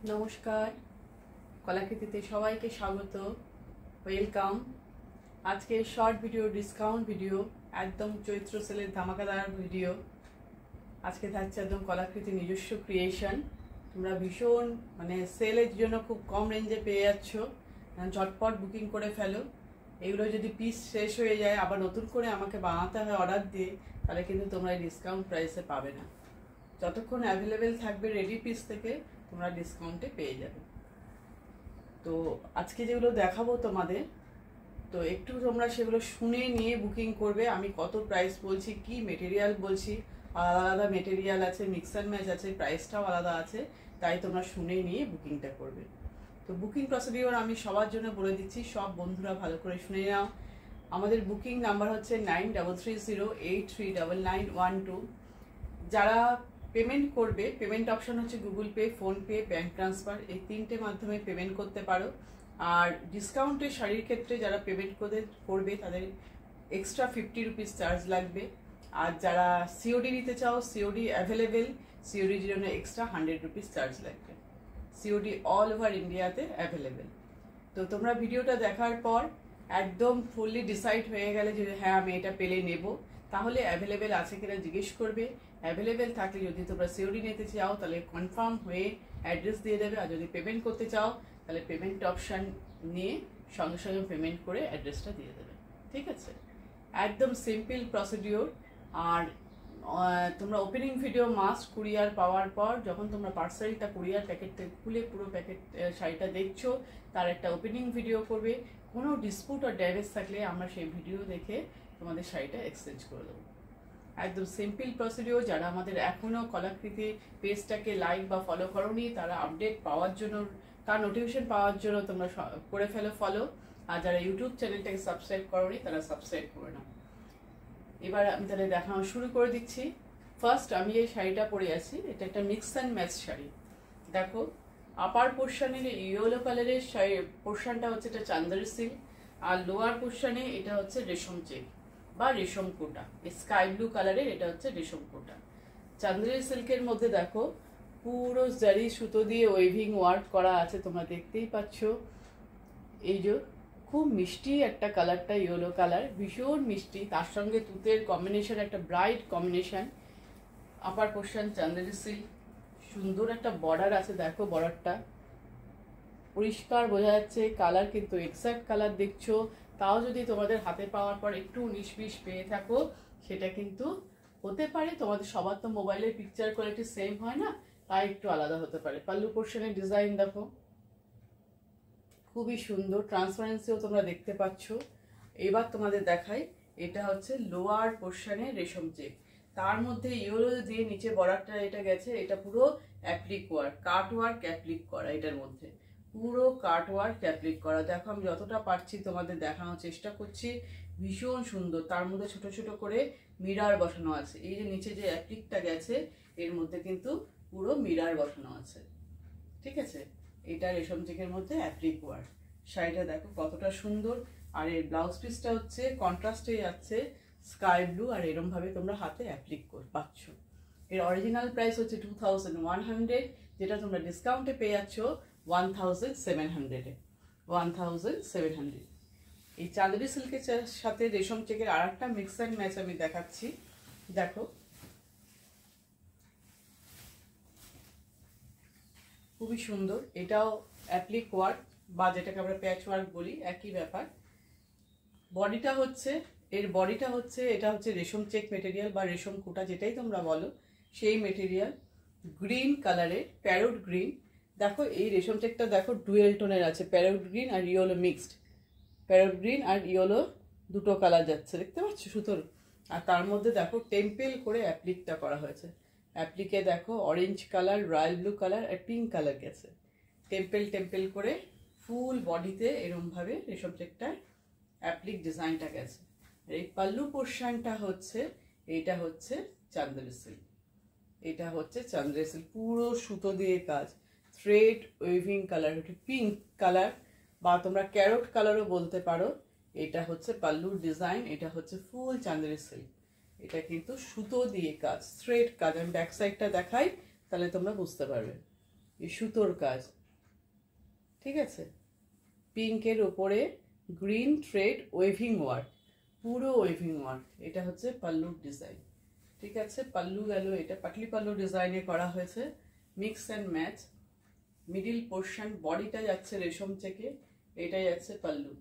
নমস্কার, কলাকৃতিতে সবাইকে স্বাগত, ওয়েলকাম। আজকে শর্ট ভিডিও, ডিসকাউন্ট ভিডিও, একদম চৈত্র সেলের ধামাকাদার ভিডিও। আজকে থাকছে একদম কলাকৃতি নিজস্ব ক্রিয়েশন। তোমরা ভীষণ সেলের জন্য খুব কম রেঞ্জে পেয়ে যাচ্ছ, ঝটপট বুকিং করে ফেলো। এগুলো যদি পিস শেষ হয়ে যায় আবার নতুন করে আমাকে বানাতে হয় অর্ডার দিয়ে, তাহলে কিন্তু তোমরা এই ডিসকাউন্ট প্রাইসে পাবে না। যতক্ষণ অ্যাভেলেবেল থাকবে রেডি পিস থেকে তোমরা ডিসকাউন্টে পেয়ে যাবে। তো আজকে যেগুলো দেখাবো তোমাদের, তো একটু তোমরা সেগুলো শুনে নিয়ে বুকিং করবে। আমি কত প্রাইস বলছি, কি মেটেরিয়াল বলছি, আলাদা আলাদা মেটেরিয়াল আছে, মিক্স অ্যান্ড ম্যাচ আছে, প্রাইসটাও আলাদা আছে, তাই তোমরা শুনে নিয়ে বুকিংটা করবে। তো বুকিং প্রসিডিওর আমি সবার জন্য বলে দিচ্ছি, সব বন্ধুরা ভালো করে শুনে নাও। আমাদের বুকিং নাম্বার হচ্ছে 9330839912। যারা পেমেন্ট করবে, পেমেন্ট অপশন হচ্ছে Google pay, PhonePe, bank transfer, এই তিনটে মাধ্যমে পেমেন্ট করতে পারো। আর ডিসকাউন্টের শাড়ির ক্ষেত্রে যারা পেমেন্ট করবে তাদের এক্সট্রা 50 রুপিস চার্জ লাগবে। আর যারা সিওডি নিতে চাও, সিওডি অ্যাভেলেবেল, সিওডির জন্য এক্সট্রা 100 রুপিস চার্জ লাগবে। সিওডি অল ওভার ইন্ডিয়াতে অ্যাভেলেবেল। তো তোমরা ভিডিওটা দেখার পর একদম ফুললি ডিসাইড হয়ে গেলে যে হ্যাঁ আমি এটা পেলে নেব, তাহলে অ্যাভেলেবেল আছে কিনা জিজ্ঞেস করবে। অ্যাভেলেবেল থাকলে যদি তোমরা সিওডি নিতে চাও তাহলে কনফার্ম হয়ে অ্যাড্রেস দিয়ে দেবে। আর যদি পেমেন্ট করতে চাও তাহলে পেমেন্ট অপশান নিয়ে সঙ্গে সঙ্গে পেমেন্ট করে অ্যাড্রেসটা দিয়ে দেবে। ঠিক আছে, একদম সিম্পল প্রসিডিওর। আর তোমরা ওপেনিং ভিডিও মাস্ট, কুরিয়ার পাওয়ার পর যখন তোমরা পার্সেলটা কুরিয়ার প্যাকেট থেকে খুলে পুরো প্যাকেট শাড়িটা দেখছো, তার একটা ওপেনিং ভিডিও করবে। কোনো ডিসপুট আর ড্যামেজ থাকলে আমরা সেই ভিডিও দেখে তোমাদের শাড়িটা এক্সচেঞ্জ করে দেবো। একদম সিম্পল প্রসিডিওর। যারা আমাদের এখনও কলাকৃতি পেজটাকে লাইক বা ফলো করোনি, তারা আপডেট পাওয়ার জন্য, তার নোটিফিকেশন পাওয়ার জন্য তোমরা করে ফেলো ফলো। আর যারা ইউটিউব চ্যানেলটাকে সাবস্ক্রাইব করোনি তারা সাবস্ক্রাইব করে নাও। এবার আমি তাহলে দেখানো শুরু করে দিচ্ছি। ফার্স্ট আমি এই শাড়িটা পরে আছি, এটা একটা মিক্স অ্যান্ড ম্যাচ শাড়ি। দেখো, আপার পোর্শনের ইয়েলো কালারের শাড়ি পোর্শনটা হচ্ছে এটা চান্দারি সিল্ক, আর লোয়ার পোর্শনে এটা হচ্ছে রেশম চেক বা রেশম কোটা, স্কাই ব্লু কালারের এটা হচ্ছে রেশম কোটা। চান্দারি সিল্কের মধ্যে দেখো পুরো জারি সুতো দিয়ে ওয়েভিং ওয়ার্ক করা আছে, তোমরা দেখতেই পাচ্ছ। এই যে খুব মিষ্টি একটা কালারটা, ইয়েলো কালার, ভীষণ মিষ্টি, তার সঙ্গে তুতের কম্বিনেশন, একটা ব্রাইট কম্বিনেশন। আপার পোর্শন চান্দেরি সিল্ক, সুন্দর একটা বর্ডার আছে, দেখো বর্ডারটা পরিষ্কার বোঝা যাচ্ছে। কালার কিন্তু এক্সাক্ট কালার দেখছো, তাও যদি তোমাদের হাতে পাওয়ার পর একটু 19-20 পেয়ে থাকো, সেটা কিন্তু হতে পারে তোমাদের সবার তো মোবাইলের পিকচার কোয়ালিটি সেম হয় না, তাই একটু আলাদা হতে পারে। পাল্লু পোর্শনের ডিজাইন দেখো খুবই সুন্দর, ট্রান্সপারেন্সিও তোমরা দেখতে পাচ্ছ। এবার তোমাদের দেখাই, এটা হচ্ছে লোয়ার পোর্শনে রেশম চেক, তার মধ্যে ইয়েলো দিয়ে নিচে বর্ডারটা এটা গেছে, এটা পুরো অ্যাপ্লিক ওয়ার্ক, কাট ওয়ার্ক অ্যাপ্লিক করা, এটার মধ্যে পুরো কাট ওয়ার্ক অ্যাপ্লিক করা। দেখো আমি যতটা পারছি তোমাদের দেখানোর চেষ্টা করছি, ভীষণ সুন্দর। তার মধ্যে ছোট ছোট করে মিরার বসানো আছে, এই যে নিচে যে অ্যাপ্লিকটা গেছে এর মধ্যে কিন্তু পুরো মিরার বসানো আছে। ঠিক আছে, এটা রেশম চেকের মধ্যে অ্যাপ্লিক ওয়ার্ক। শাড়িটা দেখো কতটা সুন্দর। আর এর ব্লাউজ পিসটা হচ্ছে কন্ট্রাস্টে যাচ্ছে স্কাই ব্লু, আর এরম ভাবে তোমরা হাতে অ্যাপ্লিক পাচ্ছ। এর অরিজিনাল প্রাইস হচ্ছে 2100, যেটা তোমরা ডিসকাউন্টে পেয়ে যাচ্ছ 1700-এ। 1700। এই চাঁদরি সিল্কের সাথে রেশম চেকের আর একটা মিক্স অ্যান্ড ম্যাচ আমি দেখাচ্ছি, দেখো খুবই সুন্দর। এটাও অ্যাপ্লিক ওয়ার্ক বা যেটাকে আমরা প্যাচ ওয়ার্ক বলি, একই ব্যাপার। বডিটা হচ্ছে, এর বডিটা হচ্ছে, এটা হচ্ছে রেশম চেক মেটেরিয়াল বা রেশম কোটা, যেটাই তোমরা বলো সেই মেটেরিয়াল, গ্রিন কালারের, প্যারোট গ্রিন। দেখো এই রেশম চেকটা দেখো ডুয়েল টোনের আছে, প্যারোট গ্রিন আর ইয়েলো মিক্সড, প্যারোট গ্রিন আর ইয়েলো দুটো কালার যাচ্ছে, দেখতে পাচ্ছ সুতোর। আর তার মধ্যে দেখো টেম্পেল করে অ্যাপ্লিকটা করা হয়েছে। অ্যাপ্লিকে দেখো orange colour, royal blue colour আর পিঙ্ক কালার গেছে, টেম্পেল টেম্পেল করে ফুল বডিতে এরমভাবে রেশম চেকটার অ্যাপ্লিক ডিজাইনটা গেছে। এই পাল্লু পোর্শনটা হচ্ছে, এইটা হচ্ছে চান্দেরি সিল্ক, এটা হচ্ছে চান্দেরি সিল্ক, পুরো সুতো দিয়ে কাজ, থ্রেড ওয়েভিং কালার, একটু পিঙ্ক কালার বা তোমরা ক্যারট কালারও বলতে পারো। এটা হচ্ছে পাল্লুর ডিজাইন, এটা হচ্ছে ফুল চান্দেরি সিল্ক। এটা কিন্তু সুতো দিয়ে কাজ, থ্রেড কাজ। আমি ব্যাক সাইডটা দেখাই তাহলে তোমরা বুঝতে পারবে। এই সুতোর কাজ, ঠিক আছে, পিঙ্কের ওপরে গ্রিন থ্রেড ওয়েভিং ওয়ার্ক, পুরো ওয়েভিং ওয়ার্ক। এটা হচ্ছে পাল্লুর ডিজাইন, ঠিক আছে। পাল্লু গেল, এটা পাটলি পাল্লু ডিজাইনে করা হয়েছে, mix and match. Middle portion বডিটা যাচ্ছে রেশম থেকে, এটা যাচ্ছে পাল্লু,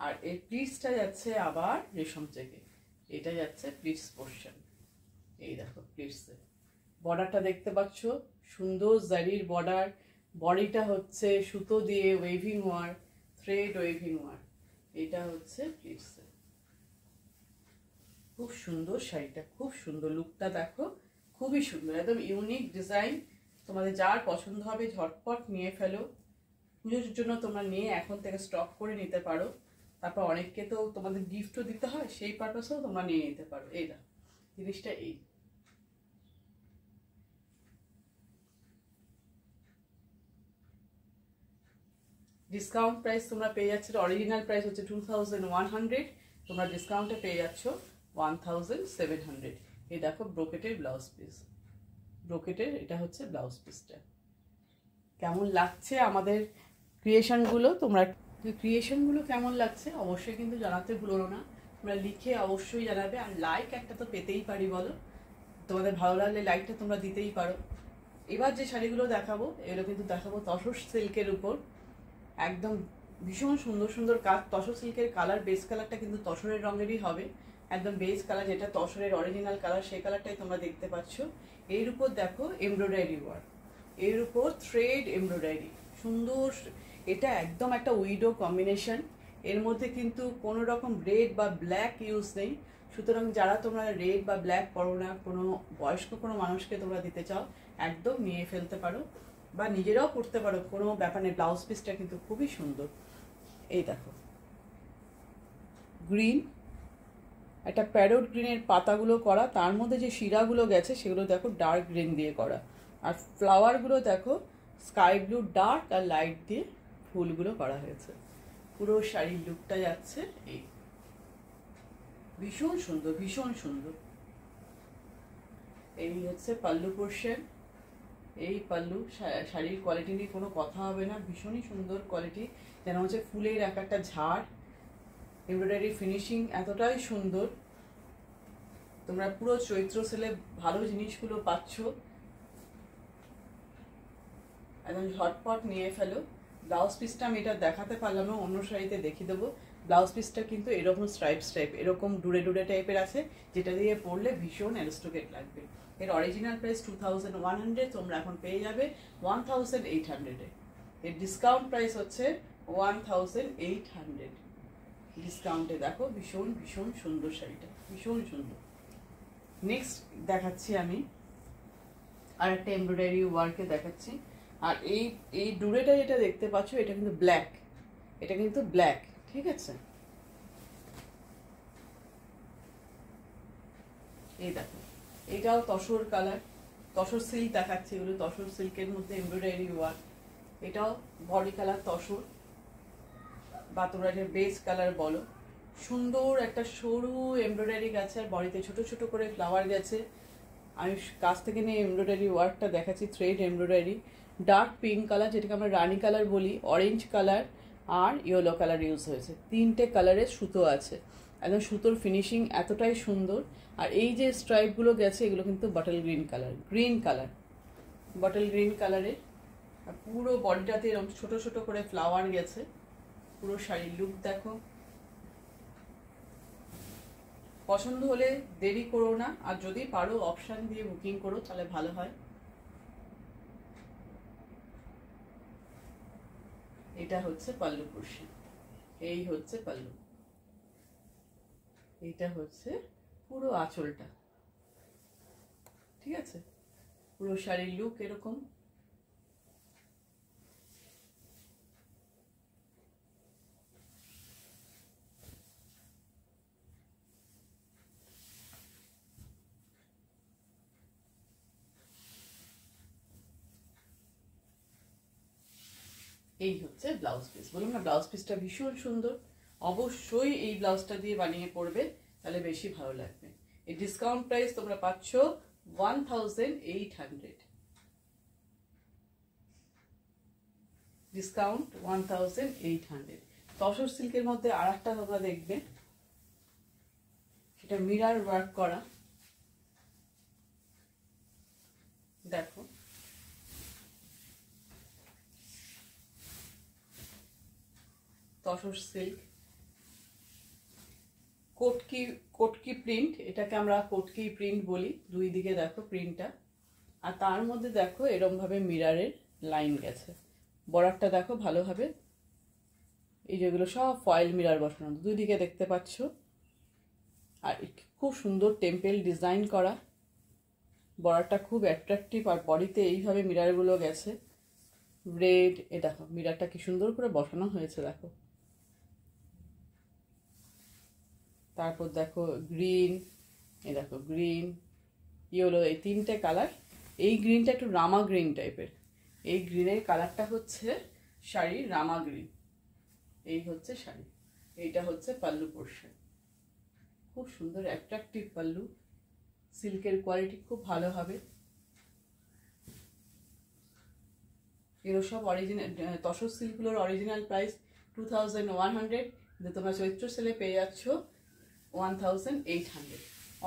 আর এই প্লিটসটা যাচ্ছে আবার রেশম থেকে, এটা যাচ্ছে প্লিটস পোর্শন। এই দেখো প্লিটসের বর্ডারটা দেখতে পাচ্ছ, সুন্দর জারির বর্ডার। বডিটা হচ্ছে সুতো দিয়ে waving work, thread waving work. এটা হচ্ছে প্লিটসের, খুব সুন্দর শাড়িটা, খুব সুন্দর লুকটা দেখো, খুবই সুন্দর, একদম ইউনিক ডিজাইন। তোমাদের যার পছন্দ হবে ঝটপট নিয়ে ফেলো, পুজোর জন্য তোমরা নিয়ে এখন থেকে স্টক করে নিতে পারো। তারপর অনেককে তো তোমাদের গিফটও দিতে হয়, সেই পারপাসেও তোমরা নিয়ে নিতে পারো। এই না জিনিসটা, এই ডিসকাউন্ট প্রাইস তোমরা পেয়ে যাচ্ছ, অরিজিনাল প্রাইস হচ্ছে 2100, তোমরা ডিসকাউন্টে পেয়ে যাচ্ছ 1700। এই দেখো ব্রোকেটের ব্লাউজ পিস, ব্রোকেটের এটা হচ্ছে ব্লাউজ পিসটা। কেমন লাগছে আমাদের ক্রিয়েশনগুলো, তোমরা ক্রিয়েশনগুলো কেমন লাগছে অবশ্যই কিন্তু জানাতে ভুলো না, তোমরা লিখে অবশ্যই জানাবে। আর লাইক একটা তো পেতেই পারি বলো, তোমাদের ভালো লাগলে লাইকটা তোমরা দিতেই পারো। এবার যে শাড়িগুলো দেখাবো এগুলো কিন্তু দেখাবো তসর সিল্কের উপর, একদম ভীষণ সুন্দর সুন্দর কাজ। তসর সিল্কের কালার, বেস কালারটা কিন্তু তসরের রঙেরই হবে, একদম বেস কালার, যেটা তসরের অরিজিনাল কালার সেই কালারটাই তোমরা দেখতে পাচ্ছ। এর উপর দেখো এমব্রয়ডারি ওয়ার্ক, এর উপর থ্রেড এমব্রয়ডারি, সুন্দর। এটা একদম একটা উইডো কম্বিনেশন, এর মধ্যে কিন্তু কোনো রকম রেড বা ব্ল্যাক ইউজ নেই। সুতরাং যারা তোমরা রেড বা ব্ল্যাক পরো না, কোনো বয়স্ক কোনো মানুষকে তোমরা দিতে চাও, একদম নিয়ে ফেলতে পারো, বা নিজেরাও পড়তে পারো, কোনো ব্যাপার নেই। ব্লাউজ পিসটা কিন্তু খুবই সুন্দর। এই দেখো গ্রিন, একটা প্যারোট গ্রিনের পাতাগুলো করা, তার মধ্যে যে শিরাগুলো গেছে সেগুলো দেখো ডার্ক গ্রিন দিয়ে করা, আর ফ্লাওয়ারগুলো দেখো স্কাই ব্লু ডার্ক আর লাইট দিয়ে ফুলগুলো করা হয়েছে। পুরো শাড়ির লুকটা যাচ্ছে এই, ভীষণ সুন্দর, ভীষণ সুন্দর। এই হচ্ছে পাল্লু পোর্শন, এই পাল্লু। শাড়ির কোয়ালিটি নিয়ে কোনো কথা হবে না, ভীষণই সুন্দর কোয়ালিটি, যেন হচ্ছে ফুলের এক একটা ঝাড়। এমব্রয়ডারি ফিনিশিং এতটাই সুন্দর, তোমরা পুরো চৈত্র সেলে ভালো জিনিসগুলো পাচ্ছ, একদম ঝটপট নিয়ে ফেলো। ব্লাউজ পিসটা আমি এটা দেখাতে পারলাম না, অন্য শাড়িতে দেখিয়ে দেবো। ব্লাউজ পিসটা কিন্তু এরকম স্ট্রাইপ স্ট্রাইপ, এরকম ডুরে ডুরে টাইপের আছে, যেটা দিয়ে পরলে ভীষণ অ্যারিস্টোক্রেট লাগবে। এর অরিজিনাল প্রাইস 2100, তোমরা এখন পেয়ে যাবে 1800-এ। এর ডিসকাউন্ট প্রাইস হচ্ছে 1800 ডিসকাউন্টে। দেখো ভীষণ ভীষণ সুন্দর শাড়িটা, ভীষণ সুন্দর। নেক্সট দেখাচ্ছি আমি আর একটা এমব্রয়ডারি ওয়ার্কে দেখাচ্ছি। আর এই ডুরেটা যেটা দেখতে পাচ্ছ এটা কিন্তু ব্ল্যাক, এটা কিন্তু ব্ল্যাক, ঠিক আছে। এই দেখো এটাও তসর কালার, তসর সিল্ক দেখাচ্ছি, এগুলো তসর সিল্কের মধ্যে এমব্রয়ডারি ওয়ার্ক। এটাও বডি কালার তসর, বা তোমরা যে বেস কালার বলো। সুন্দর একটা সরু এমব্রয়ডারি গেছে, আর বডিতে ছোট ছোট করে ফ্লাওয়ার গেছে। আমি কাছ থেকে নিয়ে এমব্রয়ডারি ওয়ার্কটা দেখাচ্ছি, thread embroidery. Dark pink colour, যেটাকে আমরা রানী কালার বলি, অরেঞ্জ কালার আর ইয়েলো কালার ইউজ হয়েছে। তিনটে কালারের সুতো আছে, একদম সুতোর ফিনিশিং এতটাই সুন্দর। আর এই যে স্ট্রাইপগুলো গেছে এগুলো কিন্তু bottle green colour, green colour, bottle green কালারের। আর পুরো বডিটাতে এরকম ছোট ছোট করে ফ্লাওয়ার গেছে। পুরো শাড়ির লুক দেখো, পছন্দ হলে দেরি করো না, আর যদি পারো অপশান দিয়ে বুকিং করো তাহলে ভালো হয়। এটা হচ্ছে পাল্লু পোর্শন, এই হচ্ছে পাল্লু, এইটা হচ্ছে পুরো আঁচলটা, ঠিক আছে। পুরো শাড়ির লুক এরকম। এই হচ্ছে ব্লাউজ পিস, বলুন না ব্লাউজ পিসটা ভীষণ সুন্দর। অবশ্যই এই ব্লাউজটা দিয়ে বানিয়ে পরবে, তাহলে বেশি ভালো লাগবে। এই ডিসকাউন্ট প্রাইস তোমরা পাচ্ছ 1800। ডিসকাউন্ট 1800। তসর সিল্কের মধ্যে আর একটা তোমরা দেখবে, সেটা মিরার ওয়ার্ক করা। দেখো তসর সিল্ক, কোটকি প্রিন্ট, এটাকে আমরা কোটকি প্রিন্ট বলি। দুই দিকে দেখো প্রিন্টটা, আর তার মধ্যে দেখো এরম ভাবে মিরারের লাইন গেছে। বর্ডারটা দেখো ভালোভাবে, এই যেগুলো সব ফয়েল মিরার বসানো, দুই দিকে দেখতে পাচ্ছ। আর খুব সুন্দর টেম্পল ডিজাইন করা, বর্ডারটা খুব অ্যাট্রাকটিভ। আর বডিতে এইভাবে মিরারগুলো গেছে রেড। এ দেখো মিরারটা কি সুন্দর করে বসানো হয়েছে দেখো। তারপর দেখো গ্রিন, এ দেখো গ্রিন, ইয়েলো, এই তিনটে কালার। এই গ্রিনটা একটু রামা গ্রিন টাইপের, এই গ্রিনের কালারটা হচ্ছে শাড়ির রামা গ্রিন। এই হচ্ছে শাড়ি, এইটা হচ্ছে পাল্লু পোর্শন। খুব সুন্দর অ্যাট্রাকটিভ পাল্লু, সিল্কের কোয়ালিটি খুব ভালো হবে। এগুলো সব অরিজিনাল। তসর সিল্কগুলোর অরিজিনাল প্রাইস 2100, কিন্তু তোমরা চৈত্র সেলে পেয়ে যাচ্ছ 1800,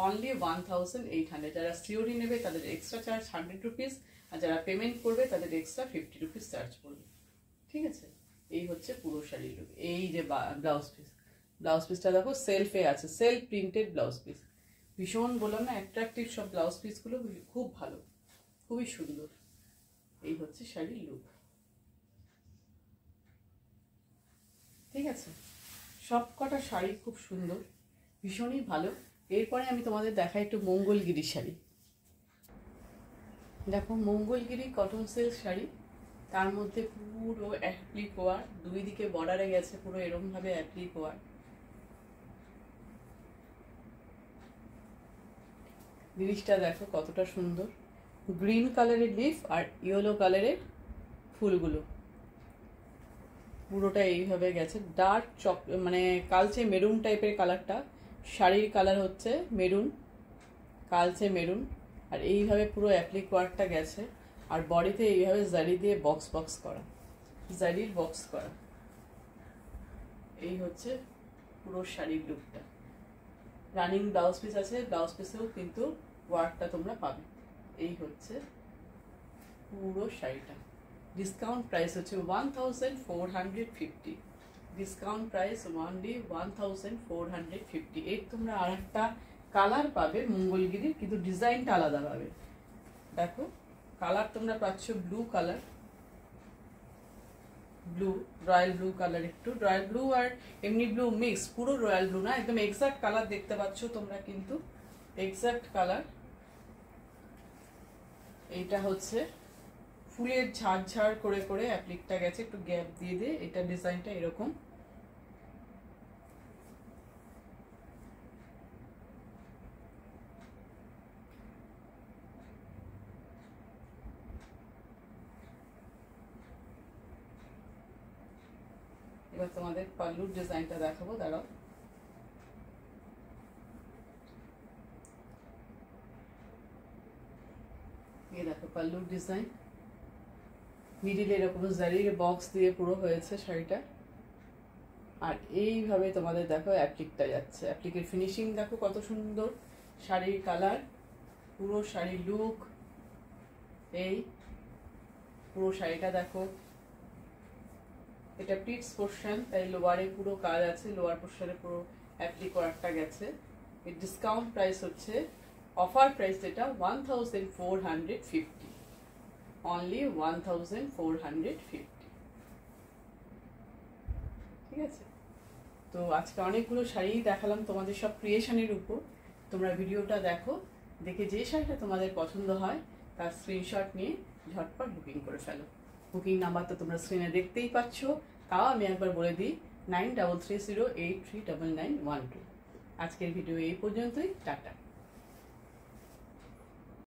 অনলি 1800। যারা সিওরি নেবে তাদের এক্সট্রা চার্জ 100 রুপিস, আর যারা পেমেন্ট করবে তাদের এক্সট্রা 50 রুপিস চার্জ পড়বে। ঠিক আছে, এই হচ্ছে পুরো শাড়ির লুক। এই যে ব্লাউজ পিসটা দেখো সেলফে আছে, সেলফ প্রিন্টেড ব্লাউজ পিস। ভীষণ বললাম না অ্যাট্রাকটিভ সব ব্লাউজ পিসগুলো, খুব ভালো, খুবই সুন্দর। এই হচ্ছে শাড়ির লুক। ঠিক আছে, সব কটা শাড়ি খুব সুন্দর, ভীষণই ভালো। এরপরে আমি তোমাদের দেখাই একটু মঙ্গলগিরি শাড়ি। দেখো মঙ্গলগিরি কটন সিল্ক শাড়ি, তার মধ্যে পুরো অ্যাপ্লিক ওয়ার, দুই দিকে বর্ডারে গেছে পুরো এরম ভাবে অ্যাপ্লিক ওয়ার। জিনিসটা দেখো কতটা সুন্দর, গ্রিন কালারের লিফ আর ইয়েলো কালারের ফুলগুলো, পুরোটা এইভাবে গেছে। ডার্ক মানে কালচে মেরুন টাইপের কালারটা, শাড়ির কালার হচ্ছে মেরুন, কালচে মেরুন। আর এইভাবে পুরো অ্যাপ্লিক ওয়ার্কটা গেছে, আর বডিতে এইভাবে জারি দিয়ে বক্স করা, জারির বক্স করা। এই হচ্ছে পুরো শাড়ির লুকটা। রানিং ব্লাউজ পিস আছে, ব্লাউজ পিসেও কিন্তু ওয়ার্কটা তোমরা পাবে। এই হচ্ছে পুরো শাড়িটা। ডিসকাউন্ট প্রাইস হচ্ছে 1450, ডিসকাউন্ট প্রাইস অনলি 1450। এর তোমরা আর একটা কালার পাবে মঙ্গলগিরির, কিন্তু ডিজাইনটা আলাদা পাবে। দেখো কালার তোমরা পাচ্ছ blue colour, blue, royal blue colour, একটু রয়্যাল ব্লু আর এমনি ব্লু মিক্স, পুরো রয়্যাল ব্লু না, একদম এক্সাক্ট কালার দেখতে পাচ্ছ তোমরা, কিন্তু এক্সাক্ট কালার। এইটা হচ্ছে ফুলের ঝাড় করে করে অ্যাপ্লিকটা গেছে, একটু গ্যাপ দিয়ে দিয়ে। এটা ডিজাইনটা এরকম। এবার তোমাদের পাল্লুর ডিজাইনটা দেখাবো, দাঁড়াও। এই দেখো পাল্লুর ডিজাইন, মিডিলে এরকম জারির বক্স দিয়ে পুরো হয়েছে শাড়িটা। আর এইভাবে তোমাদের দেখো অ্যাপ্লিকটা যাচ্ছে, অ্যাপ্লিকের ফিনিশিং দেখো কত সুন্দর, শাড়ির কালার, পুরো শাড়ির লুক। এই পুরো শাড়িটা দেখো, এটা প্লিটস পোর্শন, তাই লোয়ারে পুরো কাজ আছে, লোয়ার পোর্শনে পুরো অ্যাপ্লিক ওয়ার্কটা গেছে। এর ডিসকাউন্ট প্রাইস হচ্ছে, অফার প্রাইস যেটা 1450, অনলি 1450। ঠিক আছে, তো আজকে অনেকগুলো শাড়ি দেখালাম তোমাদের, সব ক্রিয়েশনের উপর। তোমরা ভিডিওটা দেখো, দেখে যে শাড়িটা তোমাদের পছন্দ হয় তার স্ক্রিনশট নিয়ে ঝটপট বুকিং করে ফেলো। বুকিং নাম্বার তো তোমরা স্ক্রিনে দেখতেই পাচ্ছ, তাও আমি একবার বলে দিই, 9330839912। আজকের ভিডিও এই পর্যন্তই, টাটা।